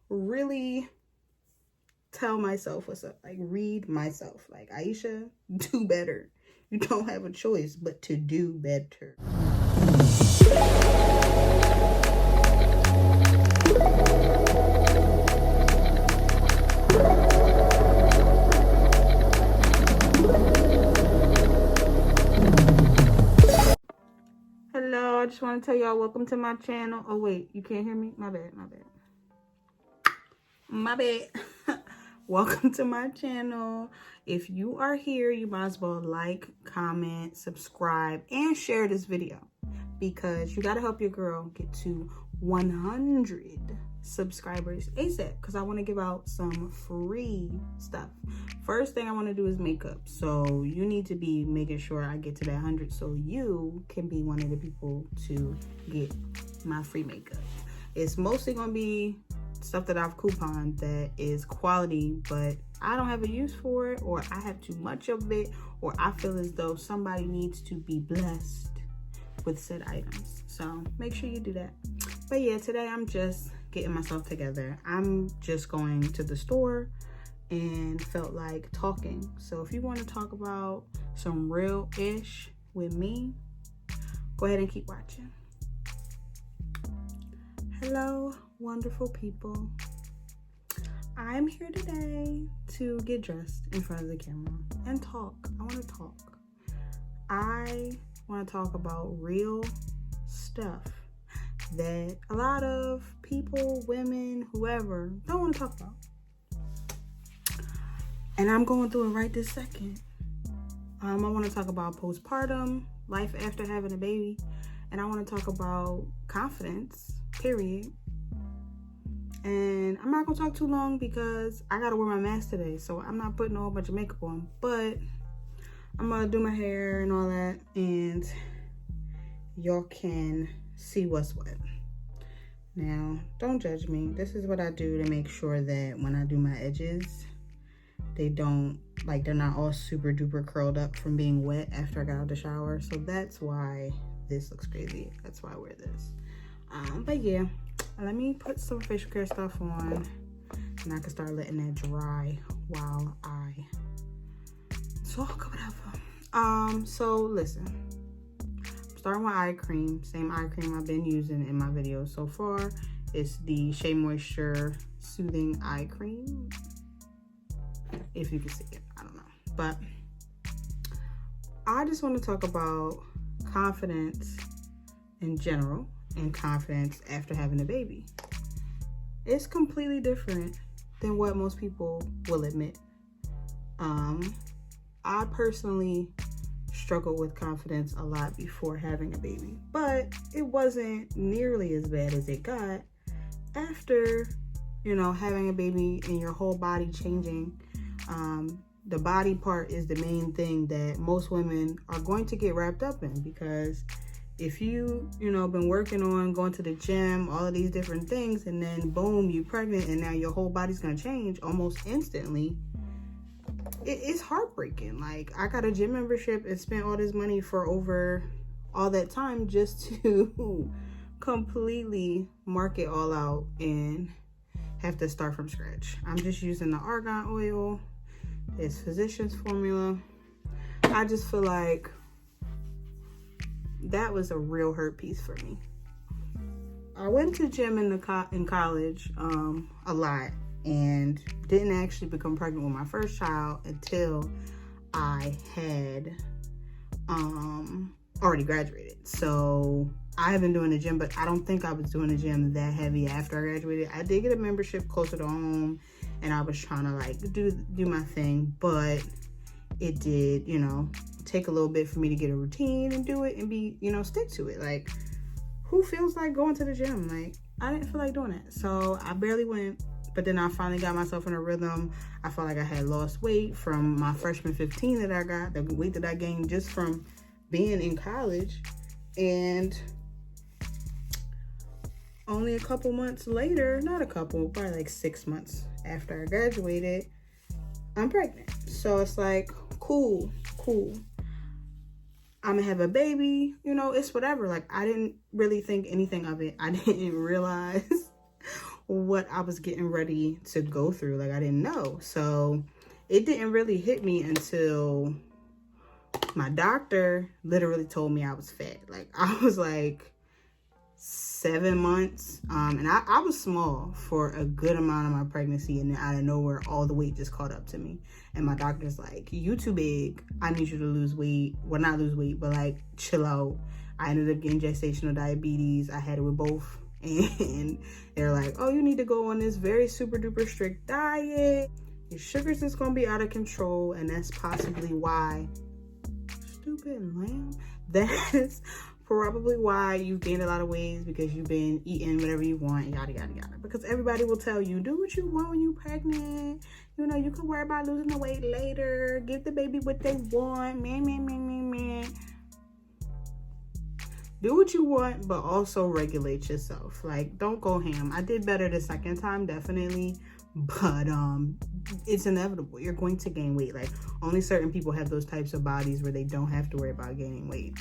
really tell myself what's up, like read myself, like, Iesha, do better. You don't have a choice but to do better. Hello, I just want to tell y'all, welcome to my channel. Oh wait, you can't hear me? My bad. Welcome to my channel. If you are here, you might as well like, comment, subscribe, and share this video, because you got to help your girl get to 100 subscribers ASAP, because I want to give out some free stuff. First thing I want to do is makeup, so you need to be making sure I get to that 100 so you can be one of the people to get my free makeup. It's mostly going to be stuff that I've couponed that is quality, but I don't have a use for it, or I have too much of it, or I feel as though somebody needs to be blessed with said items. So make sure you do that. But yeah, today I'm just getting myself together. I'm just going to the store and felt like talking. So if you want to talk about some real-ish with me, go ahead and keep watching. Hello, wonderful people. I'm here today to get dressed in front of the camera and talk. I want to talk. I want to talk about real stuff that a lot of people, women, whoever, don't want to talk about. And I'm going through it right this second. I want to talk about postpartum, life after having a baby, and I want to talk about confidence, period. And I'm not gonna talk too long because I gotta wear my mask today, so I'm not putting a whole bunch of makeup on, but I'm gonna do my hair and all that, and y'all can see what's what. Now, don't judge me. This is what I do to make sure that when I do my edges, they don't, like, they're not all super duper curled up from being wet after I got out of the shower. So that's why this looks crazy. That's why I wear this. But yeah, let me put some facial care stuff on, and I can start letting that dry while I talk, whatever. So listen, I'm starting with eye cream. Same eye cream I've been using in my videos so far. It's the Shea Moisture Soothing Eye Cream. If you can see it, I don't know. But I just want to talk about confidence in general and confidence after having a baby. It's completely different than what most people will admit. I personally struggled with confidence a lot before having a baby, but it wasn't nearly as bad as it got after, you know, having a baby and your whole body changing. The body part is the main thing that most women are going to get wrapped up in, because if you know, been working on going to the gym, all of these different things, and then boom, you're pregnant, and now your whole body's gonna change almost instantly, it's heartbreaking. Like, I got a gym membership and spent all this money for over all that time just to completely mark it all out and have to start from scratch. I'm just using the Argan oil. It's physician's formula. I just feel like that was a real hurt piece for me. I went to gym in college a lot, and didn't actually become pregnant with my first child until I had already graduated. So I have been doing the gym, but I don't think I was doing the gym that heavy after I graduated. I did get a membership closer to home, and I was trying to like do my thing, but it did, you know, take a little bit for me to get a routine and do it and be, you know, stick to it. Like, who feels like going to the gym? Like, I didn't feel like doing it, so I barely went. But then I finally got myself in a rhythm. I felt like I had lost weight from my freshman 15 that I got, the weight that I gained just from being in college. And only a couple months later, not a couple, probably like 6 months after I graduated, I'm pregnant. So it's like, cool. I'm gonna have a baby, you know, it's whatever. Like, I didn't really think anything of it. I didn't realize what I was getting ready to go through. Like, I didn't know. So it didn't really hit me until my doctor literally told me I was fat. Like, I was like 7 months, and I was small for a good amount of my pregnancy, and then out of nowhere all the weight just caught up to me, and my doctor's like, you too big, I need you to lose weight. Well, not lose weight, but like chill out. I ended up getting gestational diabetes. I had it with both, and they're like, oh, you need to go on this very super duper strict diet. Your sugars is gonna be out of control, and that's possibly why, stupid lamb, that's probably why you gained a lot of weight, because you've been eating whatever you want, yada yada yada. Because everybody will tell you, do what you want when you're pregnant. You know, you can worry about losing the weight later. Give the baby what they want. Man. Do what you want, but also regulate yourself. Like, don't go ham. I did better the second time, definitely. But it's inevitable. You're going to gain weight. Like, only certain people have those types of bodies where they don't have to worry about gaining weight.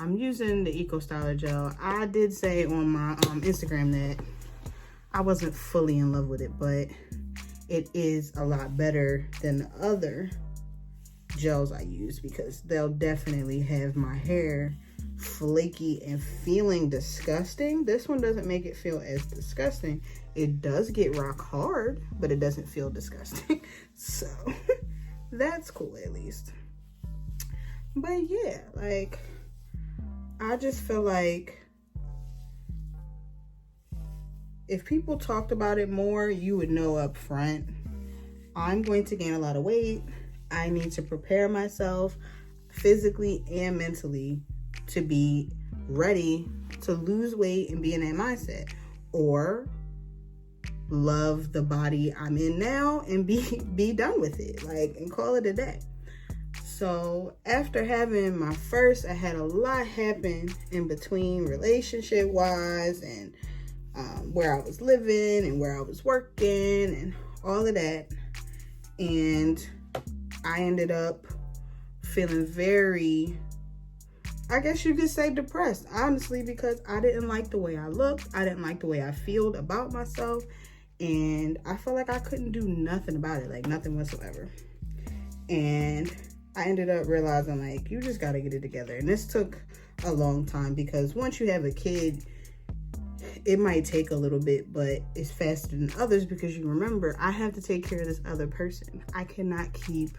I'm using the Eco Styler gel. I did say on my Instagram that I wasn't fully in love with it, but it is a lot better than the other gels I use, because they'll definitely have my hair flaky and feeling disgusting. This one doesn't make it feel as disgusting. It does get rock hard, but it doesn't feel disgusting. So that's cool, at least. But yeah, like, I just feel like if people talked about it more, you would know up front, I'm going to gain a lot of weight. I need to prepare myself physically and mentally to be ready to lose weight and be in that mindset, or love the body I'm in now and be done with it, like, and call it a day. So after having my first, I had a lot happen in between, relationship wise, and where I was living and where I was working and all of that. And I ended up feeling very, I guess you could say, depressed, honestly, because I didn't like the way I looked. I didn't like the way I felt about myself. And I felt like I couldn't do nothing about it, like nothing whatsoever. And I ended up realizing, like, you just got to get it together. And this took a long time, because once you have a kid, it might take a little bit, but it's faster than others, because you remember, I have to take care of this other person. I cannot keep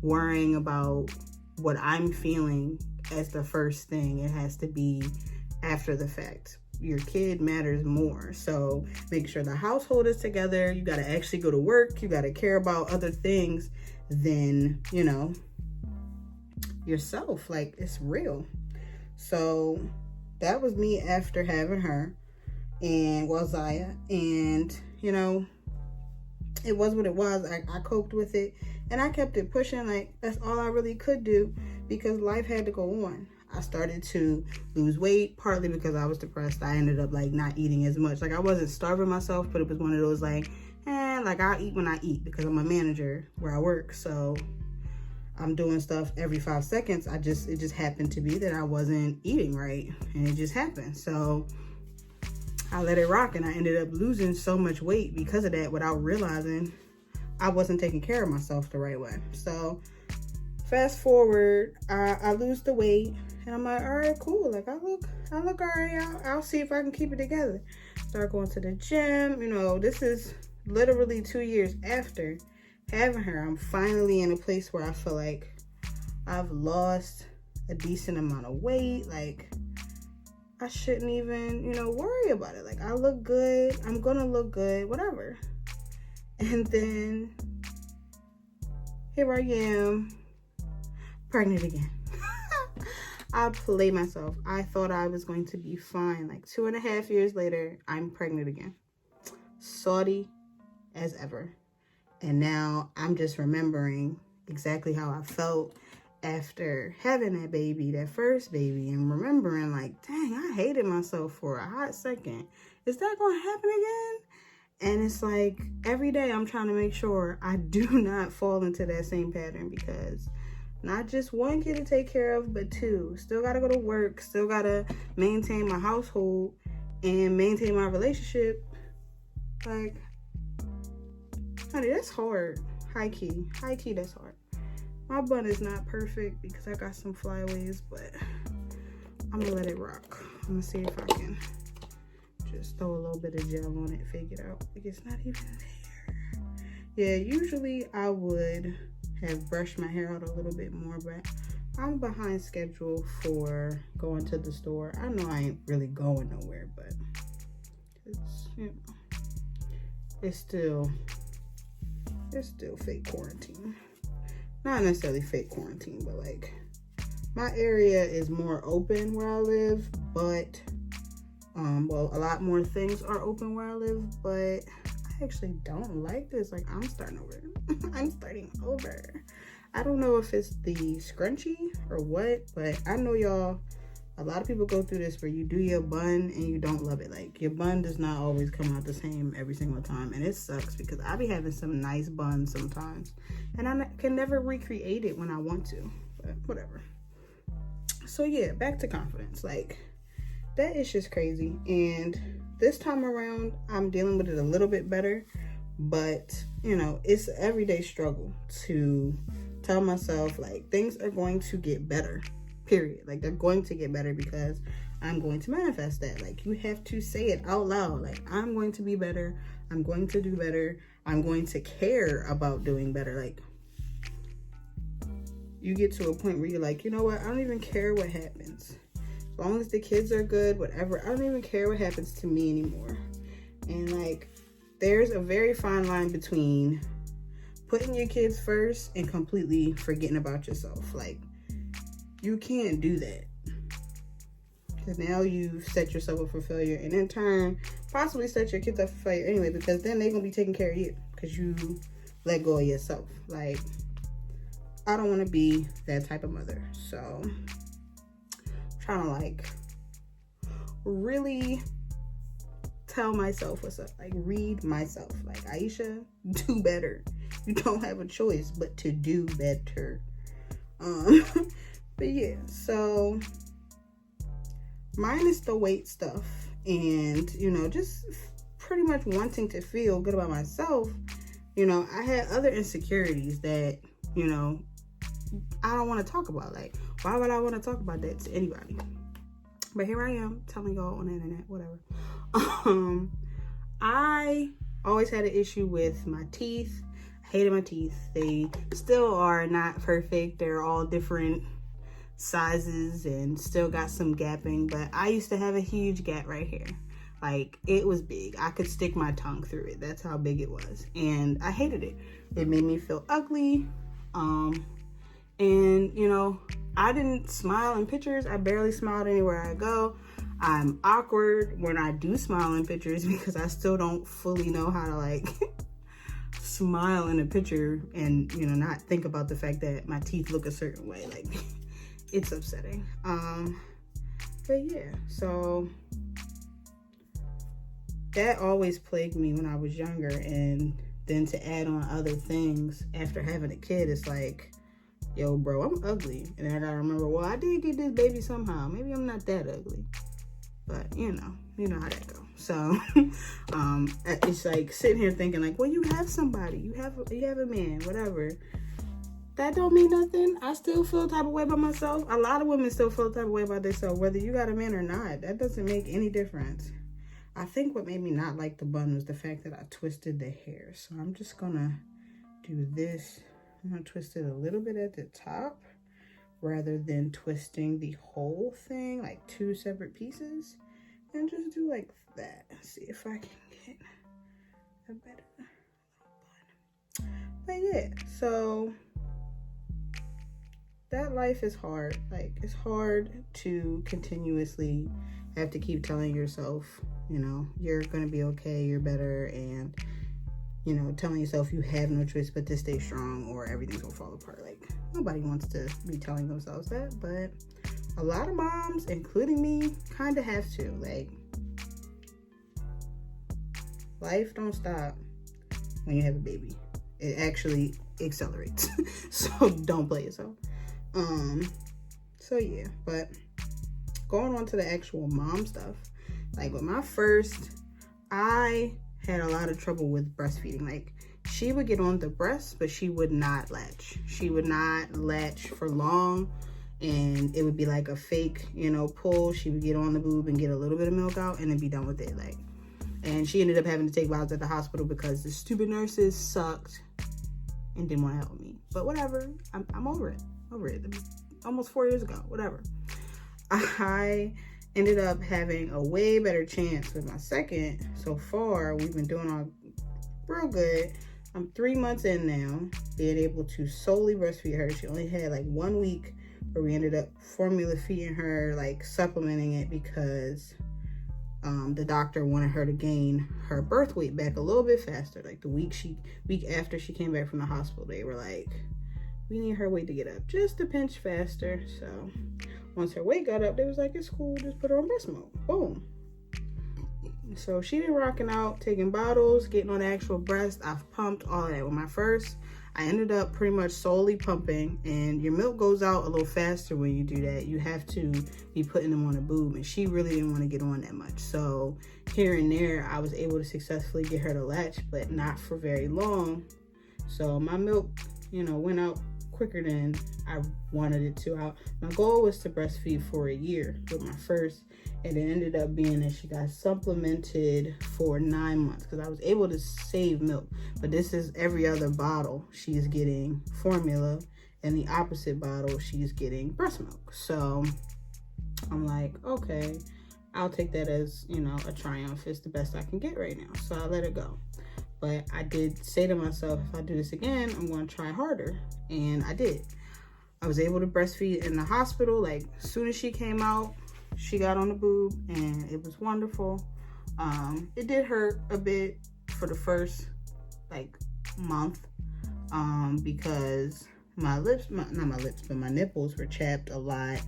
worrying about what I'm feeling as the first thing. It has to be after the fact. Your kid matters more. So make sure the household is together. You got to actually go to work. You got to care about other things than, you know, yourself. Like, it's real. So that was me after having her, and Zaya, and you know, it was what it was. I coped with it, and I kept it pushing. Like, that's all I really could do, because life had to go on. I started to lose weight, partly because I was depressed. I ended up, like, not eating as much. Like, I wasn't starving myself, but it was one of those, like, like, I'll eat when I eat, because I'm a manager where I work. So I'm doing stuff every 5 seconds. It just happened to be that I wasn't eating right, and it just happened. So I let it rock, and I ended up losing so much weight because of that without realizing I wasn't taking care of myself the right way. So fast forward, I lose the weight, and I'm like, all right, cool. Like, I look all right. I'll see if I can keep it together. Start going to the gym. You know, this is literally 2 years after having her. I'm finally in a place where I feel like I've lost a decent amount of weight. Like, I shouldn't even, you know, worry about it. Like, I look good. I'm gonna look good, whatever. And then here I am, pregnant again. I played myself. I thought I was going to be fine. Like, 2.5 years later, I'm pregnant again. Salty as ever. And now I'm just remembering exactly how I felt after having that baby, that first baby, and remembering, like, dang, I hated myself for a hot second. Is that going to happen again? And it's like, every day I'm trying to make sure I do not fall into that same pattern, because not just one kid to take care of, but two. Still got to go to work, still got to maintain my household and maintain my relationship. Like, honey, that's hard. High key, that's hard. My bun is not perfect because I got some flyaways, but I'm gonna let it rock. I'm gonna see if I can just throw a little bit of gel on it, fake it out. Like, it's not even there. Yeah, usually I would have brushed my hair out a little bit more, but I'm behind schedule for going to the store. I know I ain't really going nowhere, but it's, you know, it's still fake quarantine. Not necessarily fake quarantine, but like, my area is more open where I live, but well, a lot more things are open where I live, but I actually don't like this. Like, I'm starting over. I'm starting over. I don't know if it's the scrunchie or what, but I know y'all, a lot of people go through this where you do your bun and you don't love it. Like, your bun does not always come out the same every single time, and it sucks because I be having some nice buns sometimes, and I can never recreate it when I want to, but whatever. So yeah, back to confidence. Like, that is just crazy, and this time around I'm dealing with it a little bit better, but you know, it's an everyday struggle to tell myself like things are going to get better, period. Like, they're going to get better because I'm going to manifest that. Like, you have to say it out loud. Like, I'm going to be better, I'm going to do better, I'm going to care about doing better. Like, you get to a point where you're like, you know what, I don't even care what happens. As long as the kids are good, whatever, I don't even care what happens to me anymore. And like, there's a very fine line between putting your kids first and completely forgetting about yourself. Like, you can't do that, because now you've set yourself up for failure, and in turn possibly set your kids up for failure anyway, because then they're gonna be taking care of you because you let go of yourself. Like, I don't want to be that type of mother. So trying to like really tell myself what's up, like read myself, like, Iesha, do better. You don't have a choice but to do better. But yeah, so mine is the weight stuff, and you know, just pretty much wanting to feel good about myself. You know, I had other insecurities that, you know, I don't want to talk about. Like, why would I want to talk about that to anybody? But here I am telling y'all on the internet, whatever. I always had an issue with my teeth. I hated my teeth. They still are not perfect. They're all different sizes and still got some gapping, but I used to have a huge gap right here. Like, it was big. I could stick my tongue through it. That's how big it was. And I hated it. It made me feel ugly. And you know, I didn't smile in pictures. I barely smiled anywhere I go. I'm awkward when I do smile in pictures because I still don't fully know how to like smile in a picture and, you know, not think about the fact that my teeth look a certain way. Like, it's upsetting. But yeah, so that always plagued me when I was younger, and then to add on other things after having a kid, it's like, yo, bro, I'm ugly. And then I gotta remember, well, I did get this baby somehow. Maybe I'm not that ugly. But, you know how that goes. So, it's like sitting here thinking like, well, you have somebody. You have a man, whatever. That don't mean nothing. I still feel the type of way about myself. A lot of women still feel the type of way about themselves, whether you got a man or not. That doesn't make any difference. I think what made me not like the bun was the fact that I twisted the hair. So I'm just gonna do this. I'm gonna twist it a little bit at the top rather than twisting the whole thing, like two separate pieces, and just do like that. See if I can get a better bun. But yeah, so that life is hard. Like, it's hard to continuously have to keep telling yourself, you know, you're gonna be okay, you're better, and you know, telling yourself you have no choice but to stay strong or everything's gonna fall apart. Like, nobody wants to be telling themselves that, but a lot of moms, including me, kind of have to. Like, life don't stop when you have a baby. It actually accelerates. So don't play yourself. So yeah, but going on to the actual mom stuff, like with my first, I had a lot of trouble with breastfeeding. Like, she would get on the breast, but she would not latch. She would not latch for long, and it would be like a fake, you know, pull. She would get on the boob and get a little bit of milk out and then be done with it. Like, and she ended up having to take vials at the hospital because the stupid nurses sucked and didn't want to help me. But whatever, I'm over it. Almost 4 years ago, whatever. I ended up having a way better chance with my second. So far, we've been doing all real good. I'm 3 months in now, being able to solely breastfeed her. She only had like 1 week where we ended up formula feeding her, like supplementing it, because the doctor wanted her to gain her birth weight back a little bit faster. Like the week after she came back from the hospital, they were like, we need her weight to get up just a pinch faster. So once her weight got up, they was like, it's cool, just put her on breast milk. Boom. So she been rocking out, taking bottles, getting on the actual breast. I've pumped all that. With my first, I ended up pretty much solely pumping, and your milk goes out a little faster when you do that. You have to be putting them on a boob, and she really didn't want to get on that much. So here and there, I was able to successfully get her to latch, but not for very long. So my milk, you know, went out quicker than I wanted it to. My goal was to breastfeed for a year with my first, and it ended up being that she got supplemented for 9 months because I was able to save milk. But this is every other bottle she's getting formula, and the opposite bottle she's getting breast milk. So I'm like, okay, I'll take that as, you know, a triumph. It's the best I can get right now, so I let it go. But I did say to myself, if I do this again, I'm going to try harder. And I did. I was able to breastfeed in the hospital. Like, as soon as she came out, she got on the boob, and it was wonderful. It did hurt a bit for the first, like, month, because my nipples were chapped a lot.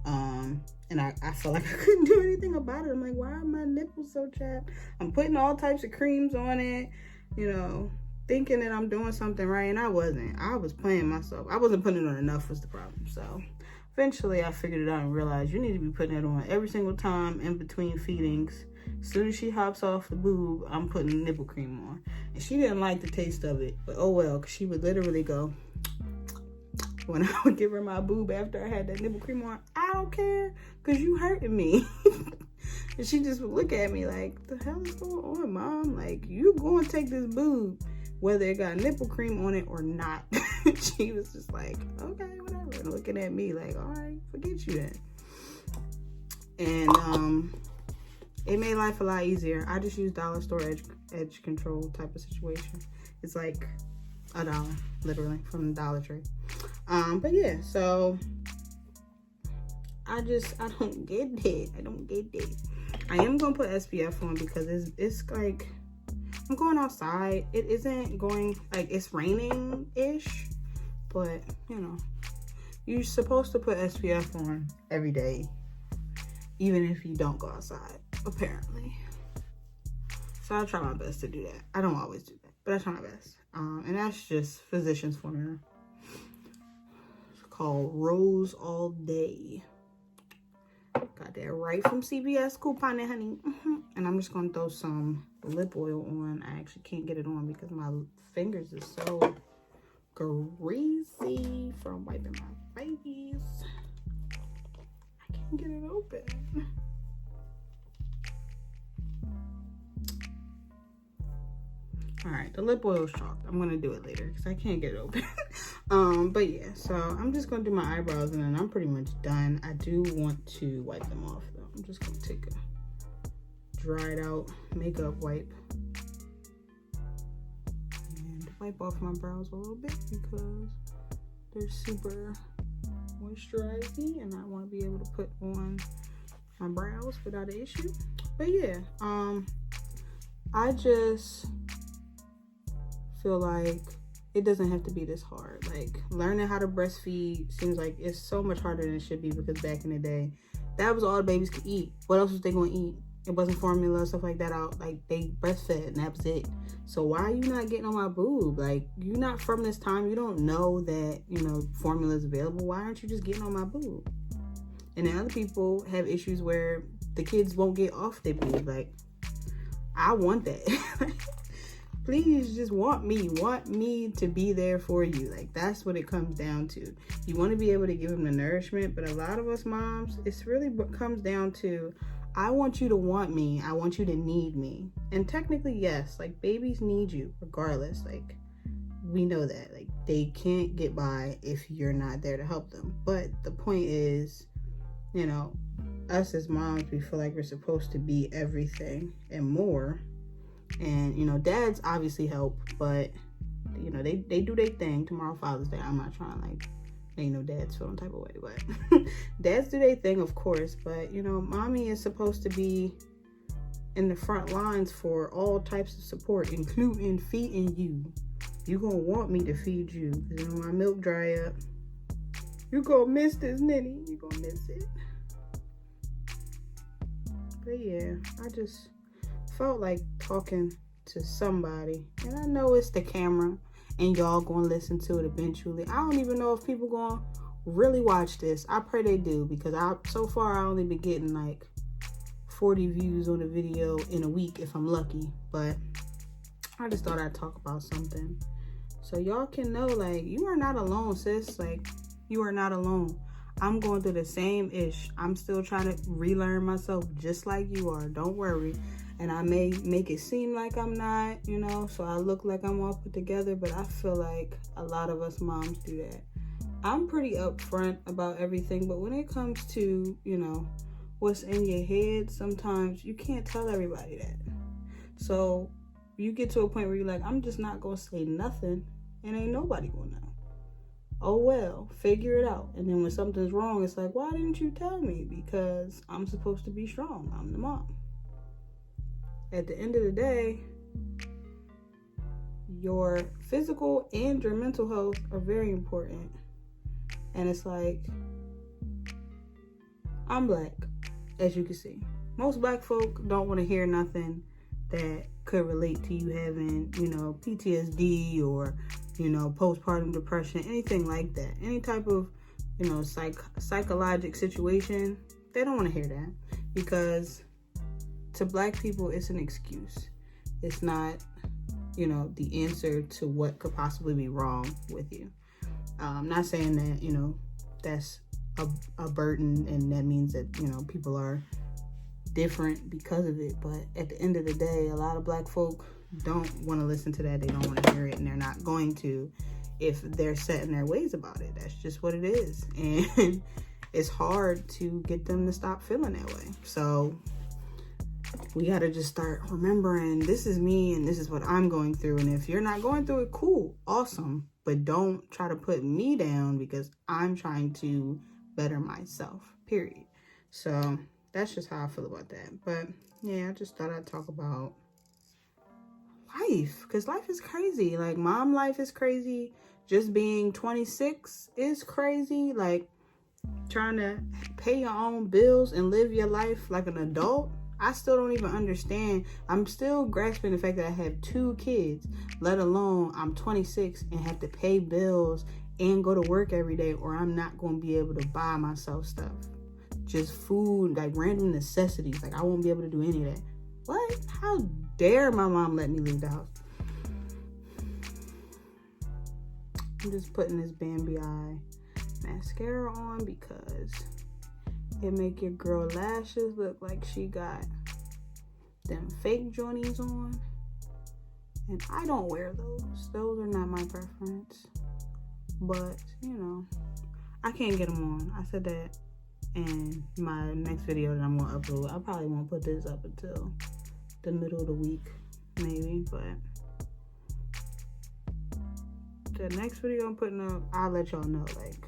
And I felt like I couldn't do anything about it. I'm like, why are my nipples so chapped? I'm putting all types of creams on it, you know, thinking that I'm doing something right, and I wasn't. I was playing myself. I wasn't putting it on enough was the problem. So eventually I figured it out and realized you need to be putting it on every single time in between feedings. As soon as she hops off the boob, I'm putting nipple cream on. And she didn't like the taste of it, but oh well, because she would literally go, when I would give her my boob after I had that nipple cream on, I don't care, because you hurting me. And she just would look at me like, the hell is going on, Mom? Like, you go and take this boob, whether it got nipple cream on it or not. She was just like, okay, whatever. And looking at me like, all right, forget you then. And it made life a lot easier. I just use dollar store edge control type of situation. It's like $1, literally, from the Dollar Tree. But yeah, so I don't get it. I don't get it. I am gonna put SPF on because it's like, I'm going outside. It isn't going, like, it's raining-ish, but, you know, you're supposed to put SPF on every day, even if you don't go outside, apparently. So I'll try my best to do that. I don't always do that, but I try my best. And that's just physician's formula. It's called Rose All Day. Got that right from CVS coupon, honey. And I'm just gonna throw some lip oil on. I actually can't get it on because my fingers are so greasy from wiping my face. I can't get it open. All right, the lip oil is chalked. I'm gonna do it later because I can't get it open. But yeah, so I'm just gonna do my eyebrows and then I'm pretty much done. I do want to wipe them off though. I'm just gonna take a dried out makeup wipe and wipe off my brows a little bit because they're super moisturizing and I want to be able to put on my brows without an issue. But yeah, I just feel like it doesn't have to be this hard. Like, learning how to breastfeed seems like it's so much harder than it should be, because back in the day, that was all the babies could eat. What else was they gonna eat? It wasn't formula, stuff like that out. Like, they breastfed and that was it. So why are you not getting on my boob? Like, you're not from this time. You don't know that, you know, formula is available. Why aren't you just getting on my boob? And then other people have issues where the kids won't get off their boob. Like, I want that. Please just want me to be there for you. Like, that's what it comes down to. You want to be able to give them the nourishment, but a lot of us moms, it's really what comes down to, I want you to want me. I want you to need me. And technically, yes, like, babies need you regardless. Like, we know that. Like, they can't get by if you're not there to help them. But the point is, you know, us as moms, we feel like we're supposed to be everything and more. And, you know, dads obviously help, but, you know, they do their thing. Tomorrow, Father's Day. I'm not trying to, like, ain't no dads feeling type of way, but dads do their thing, of course. But, you know, mommy is supposed to be in the front lines for all types of support, including feeding you. You gonna want me to feed you, because when my milk dry up, you gonna miss this nitty. You gonna miss it. But yeah, I just felt like talking to somebody, and I know it's the camera and y'all gonna listen to it eventually. I don't even know if people gonna really watch this. I pray they do, because so far I only been getting like 40 views on a video in a week if I'm lucky. But I just thought I'd talk about something so y'all can know, like, you are not alone, sis. Like, you are not alone. I'm going through the same ish. I'm still trying to relearn myself just like you are. Don't worry. And I may make it seem like I'm not, you know, so I look like I'm all put together, but I feel like a lot of us moms do that. I'm pretty upfront about everything, but when it comes to, you know, what's in your head, sometimes you can't tell everybody that. So you get to a point where you're like, I'm just not going to say nothing, and ain't nobody going to know. Oh well, figure it out. And then when something's wrong, it's like, why didn't you tell me? Because I'm supposed to be strong. I'm the mom. At the end of the day, your physical and your mental health are very important. And it's like, I'm black, as you can see. Most black folk don't want to hear nothing that could relate to you having, you know, PTSD or, you know, postpartum depression, anything like that. Any type of, you know, psychological situation, they don't want to hear that, because to black people, it's an excuse. It's not, you know, the answer to what could possibly be wrong with you. I'm not saying that, you know, that's a burden and that means that, you know, people are different because of it. But at the end of the day, a lot of black folk don't want to listen to that. They don't want to hear it, and they're not going to if they're set in their ways about it. That's just what it is. And it's hard to get them to stop feeling that way. So we got to just start remembering, this is me and this is what I'm going through. And if you're not going through it, cool, awesome. But don't try to put me down because I'm trying to better myself, period. So that's just how I feel about that. But yeah, I just thought I'd talk about life, because life is crazy. Like, mom life is crazy. Just being 26 is crazy. Like, trying to pay your own bills and live your life like an adult, I still don't even understand. I'm still grasping the fact that I have 2 kids, let alone I'm 26 and have to pay bills and go to work every day, or I'm not going to be able to buy myself stuff. Just food, like random necessities. Like, I won't be able to do any of that. What? How dare my mom let me leave the house? I'm just putting this Bambi Eye mascara on because it make your girl lashes look like she got them fake journeys on. And I don't wear those. Those are not my preference. But, you know, I can't get them on. I said that in my next video that I'm going to upload. I probably won't put this up until the middle of the week, maybe. But the next video I'm putting up, I'll let y'all know. Like,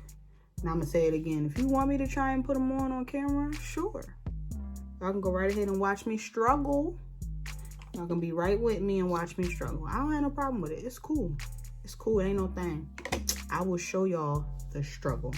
and I'm going to say it again. If you want me to try and put them on camera, sure. Y'all can go right ahead and watch me struggle. Y'all can be right with me and watch me struggle. I don't have no problem with it. It's cool. It's cool. It ain't no thing. I will show y'all the struggle.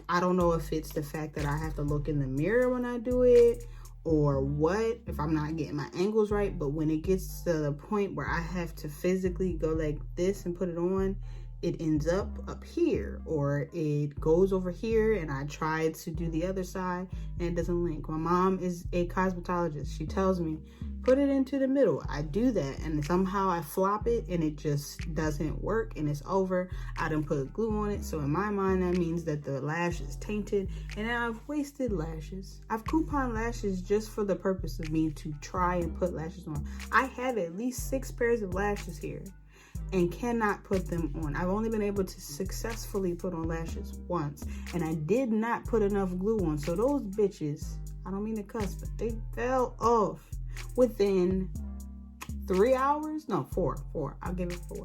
I don't know if it's the fact that I have to look in the mirror when I do it or what, if I'm not getting my angles right. But when it gets to the point where I have to physically go like this and put it on, it ends up here, or it goes over here and I tried to do the other side and it doesn't link. My mom is a cosmetologist. She tells me, put it into the middle. I do that and somehow I flop it and it just doesn't work and it's over. I done put glue on it, so in my mind that means that the lash is tainted and I've wasted lashes. I've couponed lashes just for the purpose of me to try and put lashes on. I have at least 6 pairs of lashes here and cannot put them on. I've only been able to successfully put on lashes once, and I did not put enough glue on. So those bitches, I don't mean to cuss, but they fell off within 3 hours. No, four. I'll give it 4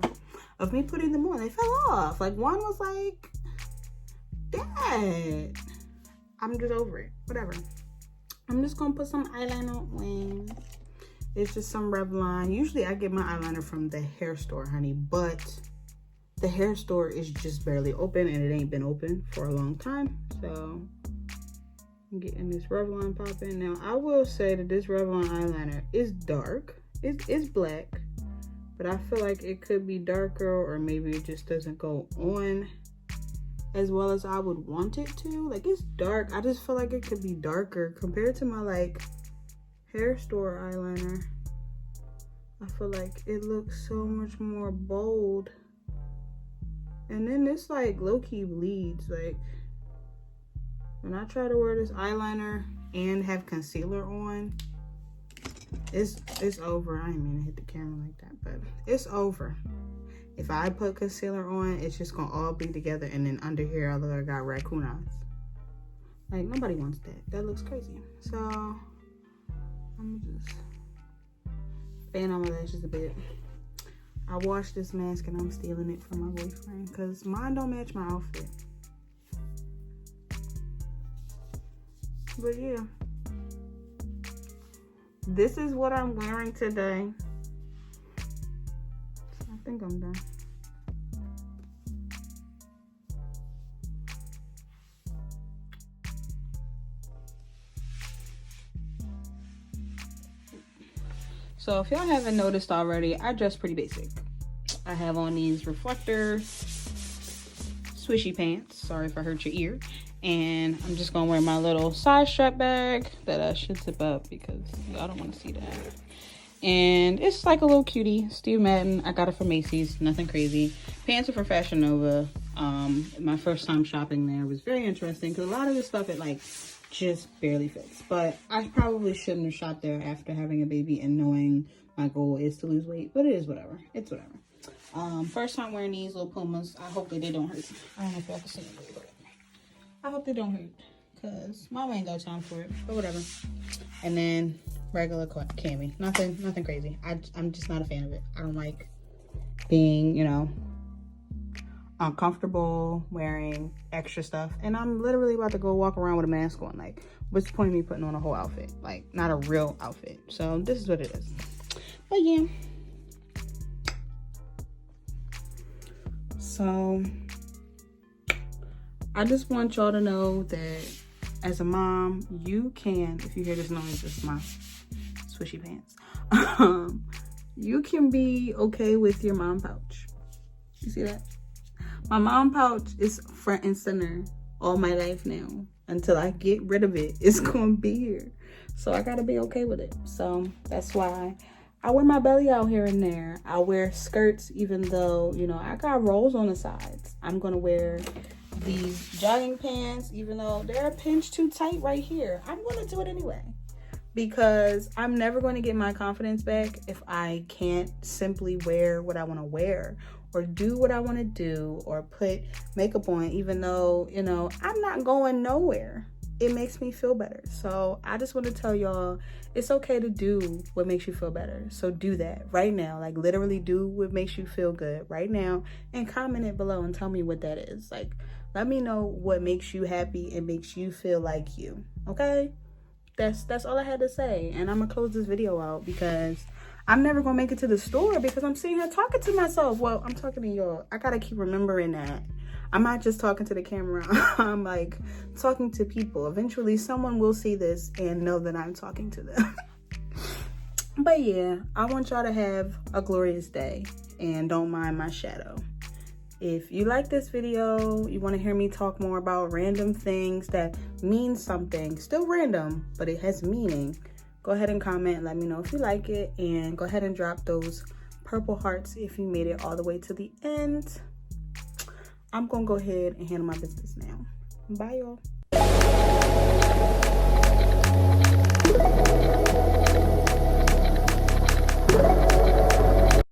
of me putting them on. They fell off. Like one was like, Dad, I'm just over it. Whatever. I'm just gonna put some eyeliner on. It's just some Revlon. Usually I get my eyeliner from the hair store, honey, but the hair store is just barely open and it ain't been open for a long time. So I'm getting this Revlon popping. Now I will say that this Revlon eyeliner is dark. It's black, but I feel like it could be darker, or maybe it just doesn't go on as well as I would want it to. Like, it's dark. I just feel like it could be darker compared to my like hair store eyeliner. I feel like it looks so much more bold, and then this like low-key bleeds. Like when I try to wear this eyeliner and have concealer on, it's over. I didn't mean to hit the camera like that, but it's over. If I put concealer on, it's just gonna all bleed together, and then under here I look like I got raccoon eyes. Like, nobody wants that. That looks crazy. So I'm just fan on my lashes a bit. I washed this mask and I'm stealing it from my boyfriend because mine don't match my outfit. But yeah, this is what I'm wearing today. I think I'm done. So if y'all haven't noticed already, I dress pretty basic. I have on these reflector swishy pants. Sorry if I hurt your ear. And I'm just gonna wear my little side strap bag that I should zip up because y'all don't want to see that. And it's like a little cutie, Steve Madden. I got it from Macy's, nothing crazy. Pants are for Fashion Nova. My first time shopping there was very interesting because a lot of this stuff it like just barely fits. But I probably shouldn't have shopped there after having a baby and knowing my goal is to lose weight. But it is whatever. It's whatever. First time wearing these little Pumas. I hope that they don't hurt. I don't know if y'all can see them, but I hope they don't hurt because mama ain't got time for it. But whatever. And then regular cami. Nothing crazy. I'm just not a fan of it. I don't like being, you know, uncomfortable wearing extra stuff, and I'm literally about to go walk around with a mask on. Like, what's the point of me putting on a whole outfit? Like, not a real outfit. So this is what it is. But yeah, so I just want y'all to know that as a mom, you can, if you hear this noise, this is my swishy pants, you can be okay with your mom pouch. You see that? My mom pouch is front and center all my life now. Until I get rid of it, it's gonna be here. So I gotta be okay with it. So that's why I wear my belly out here and there. I wear skirts even though, you know, I got rolls on the sides. I'm gonna wear these jogging pants even though they're pinched too tight right here. I'm gonna do it anyway. Because I'm never going to get my confidence back if I can't simply wear what I want to wear or do what I want to do or put makeup on, even though, you know, I'm not going nowhere. It makes me feel better. So I just want to tell y'all, it's okay to do what makes you feel better. So do that right now. Like, literally do what makes you feel good right now and comment it below and tell me what that is. Like, let me know what makes you happy and makes you feel like you. Okay? That's all I had to say. And I'm gonna close this video out because I'm never gonna make it to the store because I'm sitting here talking to myself. Well, I'm talking to y'all. I gotta keep remembering that I'm not just talking to the camera. I'm like talking to people. Eventually someone will see this and know that I'm talking to them. But yeah, I want y'all to have a glorious day and don't mind my shadow. If you like this video, you want to hear me talk more about random things that mean something, still random, but it has meaning, go ahead and comment. Let me know if you like it, and go ahead and drop those purple hearts if you made it all the way to the end. I'm gonna go ahead and handle my business now. Bye, y'all.